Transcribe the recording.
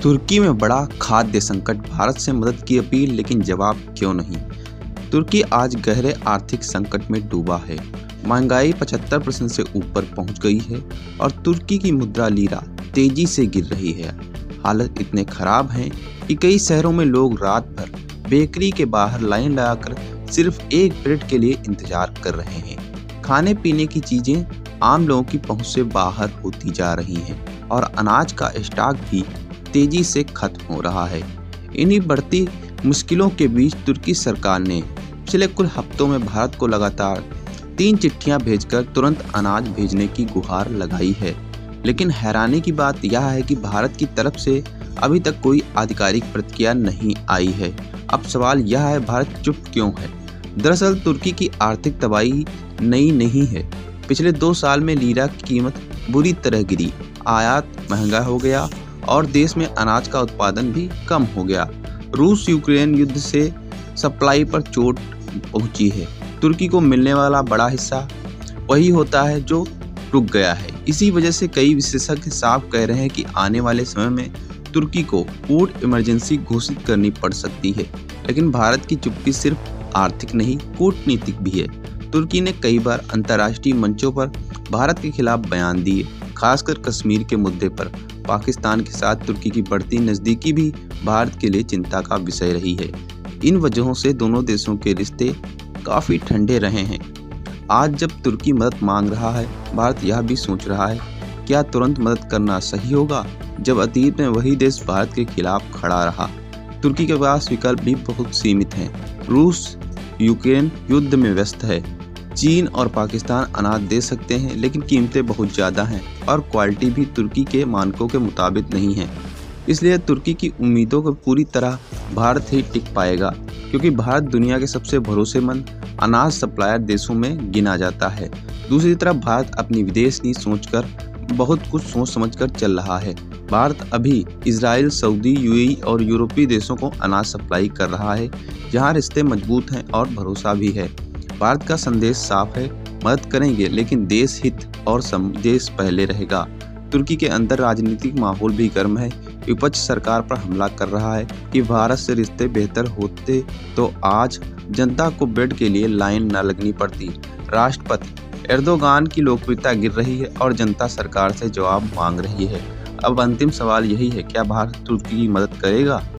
तुर्की में बड़ा खाद्य संकट, भारत से मदद की अपील लेकिन जवाब क्यों नहीं। तुर्की आज गहरे आर्थिक संकट में डूबा है। महंगाई 75% से ऊपर पहुंच गई है और तुर्की की मुद्रा लीरा तेजी से गिर रही है। हालत इतने खराब हैं कि कई शहरों में लोग रात भर बेकरी के बाहर लाइन लगाकर सिर्फ एक ब्रेड के लिए इंतजार कर रहे हैं। खाने पीने की चीजें आम लोगों की पहुंच से बाहर होती जा रही हैं और अनाज का स्टॉक भी तेजी से खत्म हो रहा है। इन्हीं बढ़ती मुश्किलों के बीच तुर्की सरकार ने पिछले कुछ हफ्तों में भारत को लगातार 3 चिट्ठियां भेजकर तुरंत अनाज भेजने की गुहार लगाई है। लेकिन हैरानी की बात यह है कि भारत की तरफ से अभी तक कोई आधिकारिक प्रतिक्रिया नहीं आई है। अब सवाल यह है, भारत चुप क्यों है? दरअसल तुर्की की आर्थिक तबाही नई नहीं है। पिछले 2 साल में लीरा की कीमत बुरी तरह गिरी, आयात महंगा हो गया और देश में अनाज का उत्पादन भी कम हो गया। रूस यूक्रेन युद्ध से सप्लाई पर चोट पहुंची है। तुर्की को मिलने वाला बड़ा हिस्सा वही होता है जो रुक गया है। इसी वजह से कई विशेषज्ञ साफ कह रहे हैं कि आने वाले समय में तुर्की को फूड इमरजेंसी घोषित करनी पड़ सकती है। लेकिन भारत की चुप्पी सिर्फ आर्थिक नहीं, कूटनीतिक भी है। तुर्की ने कई बार अंतर्राष्ट्रीय मंचों पर भारत के खिलाफ बयान दिए, खासकर कश्मीर के मुद्दे पर। पाकिस्तान के साथ तुर्की की बढ़ती नज़दीकी भी भारत के लिए चिंता का विषय रही है। इन वजहों से दोनों देशों के रिश्ते काफ़ी ठंडे रहे हैं। आज जब तुर्की मदद मांग रहा है, भारत यह भी सोच रहा है, क्या तुरंत मदद करना सही होगा, जब अतीत में वही देश भारत के खिलाफ खड़ा रहा। तुर्की के पास विकल्प भी बहुत सीमित हैं। रूस यूक्रेन युद्ध में व्यस्त है। चीन और पाकिस्तान अनाज दे सकते हैं, लेकिन कीमतें बहुत ज़्यादा हैं और क्वालिटी भी तुर्की के मानकों के मुताबिक नहीं है। इसलिए तुर्की की उम्मीदों को पूरी तरह भारत ही टिक पाएगा, क्योंकि भारत दुनिया के सबसे भरोसेमंद अनाज सप्लायर देशों में गिना जाता है। दूसरी तरफ भारत अपनी विदेश नीति सोचकर बहुत कुछ सोच समझकर चल रहा है। भारत अभी इजराइल, सऊदी, यूएई और यूरोपीय देशों को अनाज सप्लाई कर रहा है, जहां रिश्ते मजबूत हैं और भरोसा भी है। भारत का संदेश साफ है, मदद करेंगे लेकिन देश हित और देश पहले रहेगा। तुर्की के अंदर राजनीतिक माहौल भी गर्म है। विपक्ष सरकार पर हमला कर रहा है कि भारत से रिश्ते बेहतर होते तो आज जनता को ब्रेड के लिए लाइन न लगनी पड़ती। राष्ट्रपति एर्दोगान की लोकप्रियता गिर रही है और जनता सरकार से जवाब मांग रही है। अब अंतिम सवाल यही है, क्या भारत तुर्की की मदद करेगा?